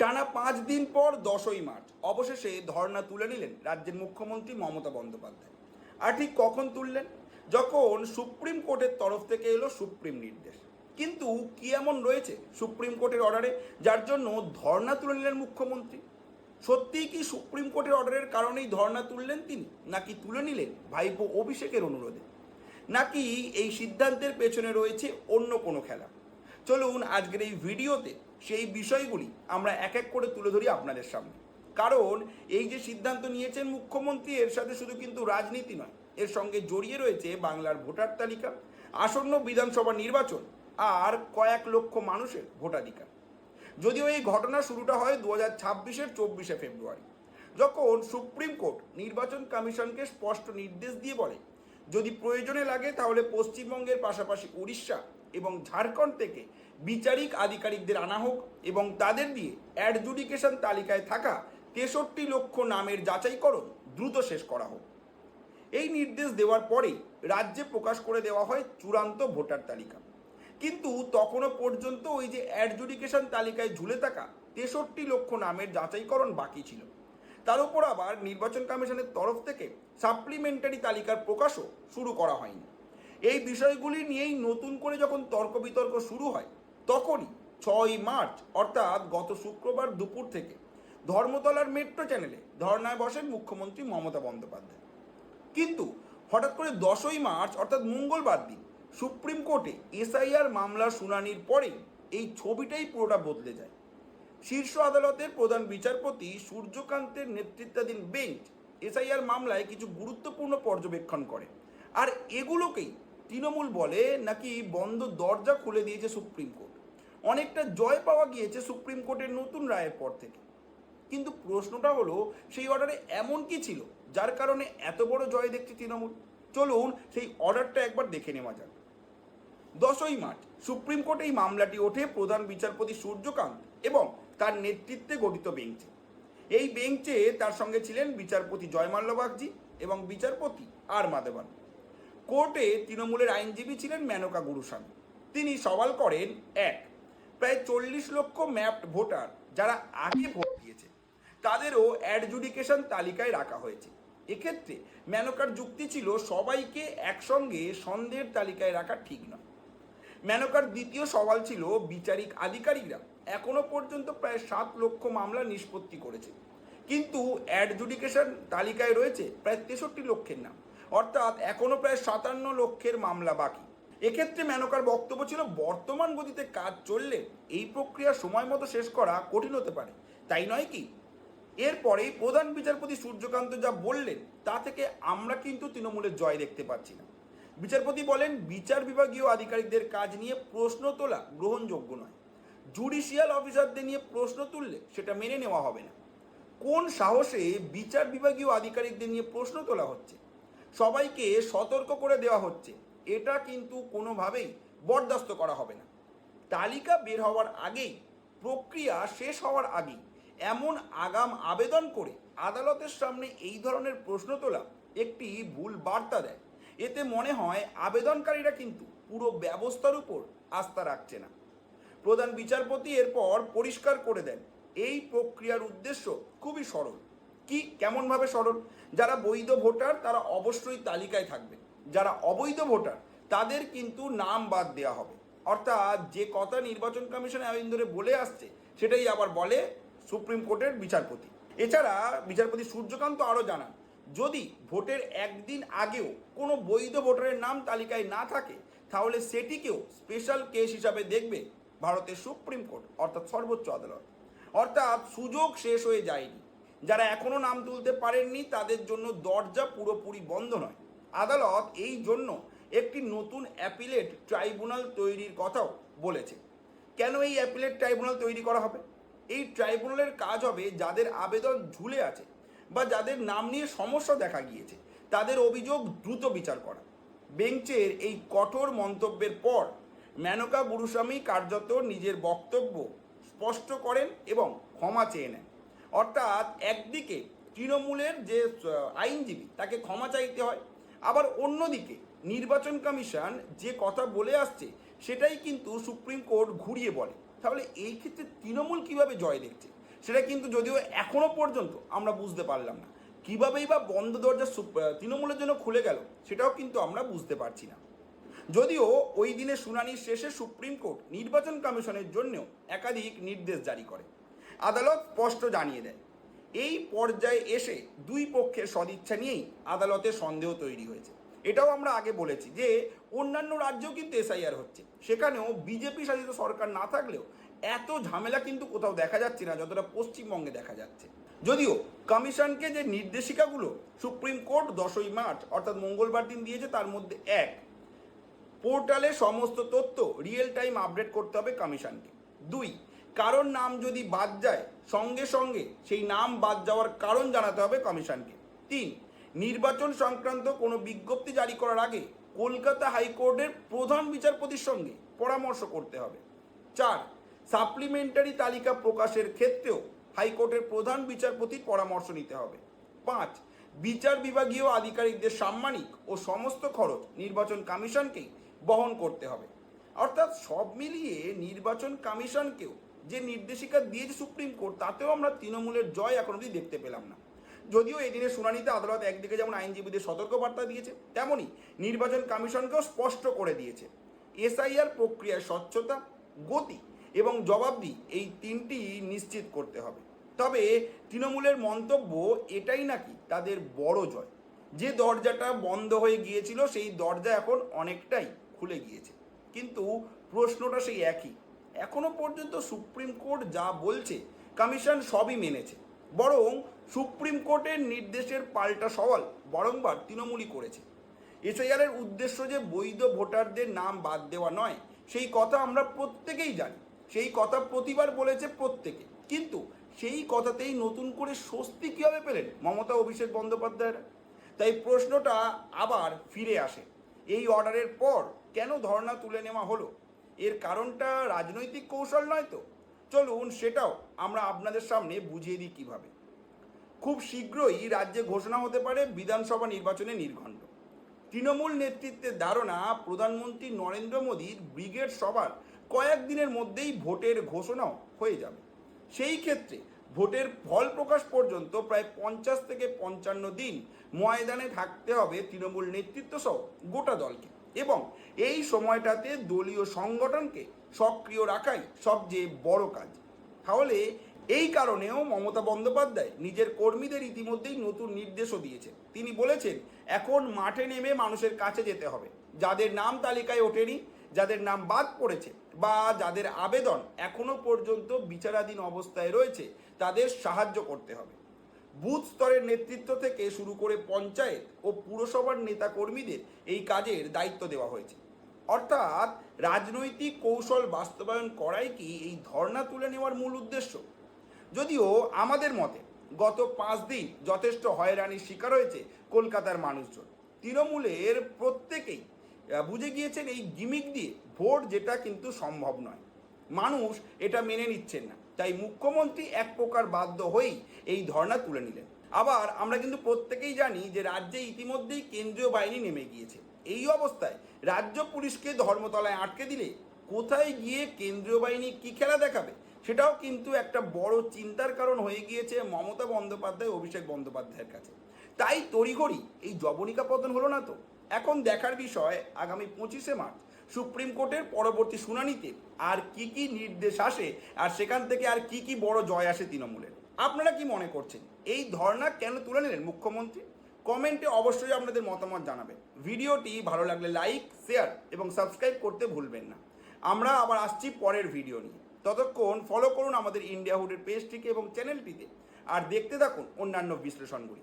টানা 5 দিন পর 10ই মার্চ অবশেষে ধর্ণা তুলে নিলেন রাজ্যের মুখ্যমন্ত্রী মমতা বন্দ্যোপাধ্যায়। আর ঠিক কখন তুললেন? যখন সুপ্রিম কোর্টের তরফ থেকে এলো সুপ্রিম নির্দেশ। কিন্তু কি এমন রয়েছে সুপ্রিম কোর্টের অর্ডারে যার জন্য ধর্ণা তুলে নিলেন মুখ্যমন্ত্রী? সত্যিই কি সুপ্রিম কোর্টের অর্ডারের কারণেই ধর্ণা তুললেন তিনি, নাকি তুলে নিলেন ভাইপো অভিষেকের অনুরোধে, নাকি এই সিদ্ধান্তের পেছনে রয়েছে অন্য কোনো খেলা? চলুন আজকের এই ভিডিওতে সেই বিষয়গুলি আমরা এক এক করে তুলে ধরি আপনাদের সামনে। কারণ এই যে সিদ্ধান্ত নিয়েছেন মুখ্যমন্ত্রী, এর সাথে শুধু কিন্তু রাজনীতি নয়, এর সঙ্গে জড়িয়ে রয়েছে বাংলার ভোটার তালিকা, আসন্ন বিধানসভা নির্বাচন আর কয়েক লক্ষ মানুষের ভোটাধিকার। যদিও এই ঘটনা শুরুটা হয় 2026-এর 24শে ফেব্রুয়ারি, যখন সুপ্রিম কোর্ট নির্বাচন কমিশনকে স্পষ্ট নির্দেশ দিয়ে বলে যদি প্রয়োজনে লাগে তাহলে পশ্চিমবঙ্গের পাশাপাশি উড়িষ্যা এবং ঝাড়খণ্ড থেকে বিচারিক আধিকারিকদের আনা হোক এবং তাদের দিয়ে অ্যাডজুডিকেশন তালিকায় থাকা 63 লক্ষ নামের যাচাইকরণ দ্রুত শেষ করা হোক। এই নির্দেশ দেওয়ার পরেই রাজ্যে প্রকাশ করে দেওয়া হয় চূড়ান্ত ভোটার তালিকা। কিন্তু তখনও পর্যন্ত ওই যে অ্যাডজুডিকেশন তালিকায় ঝুলে থাকা 63 লক্ষ নামের যাচাইকরণ বাকি ছিল। তার উপর আবার নির্বাচন কমিশনের তরফ থেকে সাপ্লিমেন্টারি তালিকার প্রকাশও শুরু করা হয়নি। এই বিষয়গুলি নিয়েই নতুন করে যখন তর্ক বিতর্ক শুরু হয়, তখনই 6ই মার্চ অর্থাৎ গত শুক্রবার দুপুর থেকে ধর্মতলার মেট্রো চ্যানেলে ধর্নায় বসেন মুখ্যমন্ত্রী মমতা বন্দ্যোপাধ্যায়। কিন্তু হঠাৎ করে 10ই মার্চ অর্থাৎ মঙ্গলবার দিন সুপ্রিম কোর্টে এসআইআর মামলার শুনানির পরেই এই ছবিটাই পুরোটা বদলে যায়। শীর্ষ আদালতের প্রধান বিচারপতি সূর্যকান্তের নেতৃত্বাধীন বেঞ্চ এসআইআর মামলায় কিছু গুরুত্বপূর্ণ পর্যবেক্ষণ করে। আর এগুলোকেই তৃণমূল বলে নাকি বন্ধ দরজা খুলে দিয়েছে সুপ্রিম কোর্ট। অনেকটা জয় পাওয়া গিয়েছে সুপ্রিম কোর্টের নতুন রায়ের পর থেকে। কিন্তু প্রশ্নটা হলো, সেই অর্ডারে এমন কি ছিল যার কারণে এত বড় জয় দেখছে তৃণমূল? চলুন সেই অর্ডারটা একবার দেখে নেওয়া যাক। 10ই মার্চ সুপ্রিম কোর্টে এই মামলাটি ওঠে প্রধান বিচারপতি সূর্যকান্ত এবং তার নেতৃত্বে গঠিত বেঞ্চে। এই বেঞ্চে তার সঙ্গে ছিলেন বিচারপতি জয়মাল্য বাগজি এবং বিচারপতি আর মাধবন। কোর্টে তৃণমূলের আইনজীবী ছিলেন মেনকা গুরুস্বামী। তিনি সওয়াল করেন, এক, প্রায় 40 লক্ষ ম্যাপড ভোটার যারা আগে ভোট দিয়েছে তাদেরও অ্যাডজুডিকেশন তালিকায় রাখা হয়েছে। এক্ষেত্রে মেনকার যুক্তি ছিল সবাইকে একসঙ্গে সন্দেহের তালিকায় রাখা ঠিক নয়। মেনকার দ্বিতীয় সওয়াল ছিল বিচারিক আধিকারিকরা এখনো পর্যন্ত প্রায় 7 লক্ষ মামলা নিষ্পত্তি করেছে, কিন্তু অ্যাডজুডিকেশন তালিকায় রয়েছে প্রায় 63 লক্ষের নাম, অর্থাৎ এখনো প্রায় 57 লক্ষের মামলা বাকি। এক্ষেত্রে মেনকার বক্তব্য ছিল বর্তমান গতিতে কাজ চললে এই প্রক্রিয়া সময় মতো শেষ করা কঠিন হতে পারে, তাই নয় কি? এরপরেই প্রধান বিচারপতি সূর্যকান্ত যা বললেন তা থেকে আমরা কিন্তু তৃণমূলের জয় দেখতে পাচ্ছি না। বিচারপতি বলেন, বিচার বিভাগীয় আধিকারিকদের কাজ নিয়ে প্রশ্ন তোলা গ্রহণযোগ্য নয়। জুডিশিয়াল অফিসারদের নিয়ে প্রশ্ন তুললে সেটা মেনে নেওয়া হবে না। কোন সাহসে বিচার বিভাগীয় আধিকারিকদের নিয়ে প্রশ্ন তোলা হচ্ছে, সবাইকে সতর্ক করে দেওয়া হচ্ছে, এটা কিন্তু কোনোভাবেই বরদাস্ত করা হবে না। তালিকা বের হওয়ার আগেই, প্রক্রিয়া শেষ হওয়ার আগেই এমন আগাম আবেদন করে আদালতের সামনে এই ধরনের প্রশ্ন তোলা একটি ভুল বার্তা দেয়। এতে মনে হয় আবেদনকারীরা কিন্তু পুরো ব্যবস্থার উপর আস্থা রাখছে না। প্রধান বিচারপতি এরপর পরিষ্কার করে দেন এই প্রক্রিয়ার উদ্দেশ্য খুবই সরল। কি, কেমনভাবে সরল? যারা বৈধ ভোটার তারা অবশ্যই তালিকায় থাকবে, যারা অবৈধ ভোটার তাদের কিন্তু নাম বাদ দেওয়া হবে। অর্থাৎ যে কথা নির্বাচন কমিশন এতদিন ধরে বলে আসছে সেটাই আবার বলে সুপ্রিম কোর্টের বিচারপতি। এছাড়া বিচারপতি সূর্যকান্ত আরও জানান, যদি ভোটের একদিন আগেও কোনো বৈধ ভোটারের নাম তালিকায় না থাকে তাহলে সেটিকেও স্পেশাল কেস হিসাবে দেখবে ভারতের সুপ্রিম কোর্ট অর্থাৎ সর্বোচ্চ আদালত। অর্থাৎ সুযোগ শেষ হয়ে যায়নি। যারা এখনও নাম তুলতে পারেননি তাদের জন্য দরজা পুরোপুরি বন্ধ নয়। আদালত এই জন্য একটি নতুন অ্যাপিলেট ট্রাইব্যুনাল তৈরির কথাও বলেছে। কেন এই অ্যাপিলেট ট্রাইব্যুনাল তৈরি করা হবে? এই ট্রাইব্যুনালের কাজ হবে যাদের আবেদন ঝুলে আছে বা যাদের নাম নিয়ে সমস্যা দেখা গিয়েছে তাদের অভিযোগ দ্রুত বিচার করা। বেঞ্চের এই কঠোর মন্তব্যের পর মেনকা গুরুস্বামী কার্যত নিজের বক্তব্য স্পষ্ট করেন এবং ক্ষমা চেয়ে নেন। অর্থাৎ একদিকে তৃণমূলের যে আইনজীবী তাকে ক্ষমা চাইতে হয়, আবার অন্যদিকে নির্বাচন কমিশন যে কথা বলে আসছে সেটাই কিন্তু সুপ্রিম কোর্ট ঘুরিয়ে বলে। তাহলে এই ক্ষেত্রে তৃণমূল কিভাবে জয় দেখছে? সেটা কিন্তু যদিও এখনো পর্যন্ত আমরা বুঝতে পারলাম না। কীভাবেই বা বন্ধ দরজা তৃণমূলের জন্য খুলে গেল সেটাও কিন্তু আমরা বুঝতে পারছি না। যদিও ওই দিনে শুনানির শেষে সুপ্রিম কোর্ট নির্বাচন কমিশনের জন্যও একাধিক নির্দেশ জারি করে। আদালত স্পষ্ট জানিয়ে দেয়, এই পর্যায়ে এসে দুই পক্ষের সদিচ্ছা নিয়েই আদালতে সন্দেহ তৈরি হয়েছে। এটাও আমরা আগে বলেছি যে অন্যান্য রাজ্যেও কিন্তু এসআইআর হচ্ছে, সেখানেও বিজেপি শাসিত সরকার না থাকলেও এত ঝামেলা কিন্তু কোথাও দেখা যাচ্ছে না যতটা পশ্চিমবঙ্গে দেখা যাচ্ছে। যদিও কমিশনকে যে নির্দেশিকাগুলো সুপ্রিম কোর্ট 10ই মার্চ অর্থাৎ মঙ্গলবার দিন দিয়েছে, তার মধ্যে এক, পোর্টালে সমস্ত তথ্য রিয়েল টাইম আপডেট করতে হবে কমিশনকে। দুই, কারোর নাম যদি বাদ যায় সঙ্গে সঙ্গে সেই নাম বাদ যাওয়ার কারণ জানাতে হবে কমিশনকে। তিন, নির্বাচন সংক্রান্ত কোনো বিজ্ঞপ্তি জারি করার আগে কলকাতা হাইকোর্টের প্রধান বিচারপতির সঙ্গে পরামর্শ করতে হবে। চার, সাপ্লিমেন্টারি তালিকা প্রকাশের ক্ষেত্রেও হাইকোর্টের প্রধান বিচারপতির পরামর্শ নিতে হবে। পাঁচ, বিচার বিভাগীয় আধিকারিকদের সাম্মানিক ও সমস্ত খরচ নির্বাচন কমিশনকেই বহন করতে হবে। অর্থাৎ সব মিলিয়ে নির্বাচন কমিশনকেও যে নির্দেশিকা দিয়েছে সুপ্রিম কোর্ট, তাতেও আমরা তৃণমূলের জয় এখন অবধি দেখতে পেলাম না। যদিও এদিনের শুনানিতে আদালত একদিকে যেমন আইনজীবীদের সতর্কবার্তা দিয়েছে, তেমনই নির্বাচন কমিশনকেও স্পষ্ট করে দিয়েছে এসআইআর প্রক্রিয়ায় স্বচ্ছতা, গতি এবং জবাবদিহি এই তিনটি নিশ্চিত করতে হবে। তবে তৃণমূলের মন্তব্য এটাই নাকি তাদের বড় জয়, যে দরজাটা বন্ধ হয়ে গিয়েছিল সেই দরজা এখন অনেকটাই খুলে গিয়েছে। কিন্তু প্রশ্নটা সেই একই, এখনো পর্যন্ত সুপ্রিম কোর্ট যা বলছে কমিশন সবই মেনেছে, বরং সুপ্রিম কোর্টের নির্দেশের পাল্টা সওয়াল বারংবার তৃণমূলই করেছে। এসআইআরের উদ্দেশ্য যে বৈধ ভোটারদের নাম বাদ দেওয়া নয়, সেই কথা আমরা প্রত্যেকেই জানি, সেই কথা প্রতিবার বলেছে প্রত্যেকে, কিন্তু সেই কথাতেই নতুন করে স্বস্তি কীভাবে পেলেন মমতা অভিষেক বন্দ্যোপাধ্যায়রা? তাই প্রশ্নটা আবার ফিরে আসে, এই অর্ডারের পর কেন ধর্ণা তুলে নেওয়া হলো? এর কারণটা রাজনৈতিক কৌশল নয় তো? চলুন সেটাও আমরা আপনাদের সামনে বুঝিয়ে দিই কীভাবে। খুব শীঘ্রই রাজ্যে ঘোষণা হতে পারে বিধানসভা নির্বাচনের নির্ঘণ্ট। তৃণমূল নেতৃত্বের ধারণা, প্রধানমন্ত্রী নরেন্দ্র মোদীর ব্রিগেড সভার কয়েকদিনের মধ্যেই ভোটের ঘোষণাও হয়ে যাবে। সেই ক্ষেত্রে ভোটের ফল প্রকাশ পর্যন্ত প্রায় 50 থেকে 55 দিন ময়দানে থাকতে হবে তৃণমূল নেতৃত্ব সহ গোটা দলকে, এবং এই সময়টাতে দলীয় সংগঠনকে সক্রিয় রাখাই সবচেয়ে বড় কাজ। তাহলে এই কারণেও মমতা বন্দ্যোপাধ্যায় নিজের কর্মীদের ইতিমধ্যেই নতুন নির্দেশও দিয়েছে। তিনি বলেছেন, এখন মাঠে নেমে মানুষের কাছে যেতে হবে, যাদের নাম তালিকায় ওঠেনি, যাদের নাম বাদ পড়েছে বা যাদের আবেদন এখনো পর্যন্ত বিচারাধীন অবস্থায় রয়েছে, তাদের সাহায্য করতে হবে। বুথ স্তরের নেতৃত্ব থেকে শুরু করে পঞ্চায়েত ও পুরসভার নেতাকর্মীদের এই কাজের দায়িত্ব দেওয়া হয়েছে। অর্থাৎ রাজনৈতিক কৌশল বাস্তবায়ন করাই কি এই ধর্ণা তুলে নেওয়ার মূল উদ্দেশ্য? যদিও আমাদের মতে গত 5 দিন যথেষ্ট হয়রানির শিকার হয়েছে কলকাতার মানুষজন। তৃণমূলের প্রত্যেকেই বুঝে গিয়েছেন এই গিমিক দিয়ে ভোট যেটা কিন্তু সম্ভব নয়। মানুষ এটা মেনে নিচ্ছেন না, তাই মুখ্যমন্ত্রী এক প্রকার বাধ্য হয়েই এই ধর্ণা তুলে নিলেন। আবার আমরা কিন্তু প্রত্যেকেই জানি যে রাজ্যে ইতিমধ্যেই কেন্দ্রীয় বাহিনী নেমে গিয়েছে। এই অবস্থায় রাজ্য পুলিশকে ধর্মতলায় আটকে দিলে কোথায় গিয়ে কেন্দ্রীয় বাহিনী কী খেলা দেখাবে, সেটাও কিন্তু একটা বড় চিন্তার কারণ হয়ে গিয়েছে মমতা বন্দ্যোপাধ্যায়, অভিষেক বন্দ্যোপাধ্যায়ের কাছে। তাই তড়িঘড়ি এই জবনিকা পতন হলো না তো? এখন দেখার বিষয় আগামী 25শে মার্চ সুপ্রিম কোর্টের পরবর্তী শুনানিতে আর কি কি নির্দেশ আসে, আর সেখান থেকে আর কি কি বড় জয় আসে তৃণমূলের। আপনারা কি মনে করছেন, এই ধর্ণা কেন তুলে নিলেন মুখ্যমন্ত্রী? কমেন্টে অবশ্যই আপনাদের মতামত জানাবেন। ভিডিওটি ভালো লাগলে লাইক, শেয়ার এবং সাবস্ক্রাইব করতে ভুলবেন না। আমরা আবার আসছি পরের ভিডিও নিয়ে। ততক্ষণ ফলো করুন আমাদের ইন্ডিয়া হুডের পেজটিকে এবং চ্যানেলটিতে, আর দেখতে থাকুন অন্যান্য বিশ্লেষণগুলি।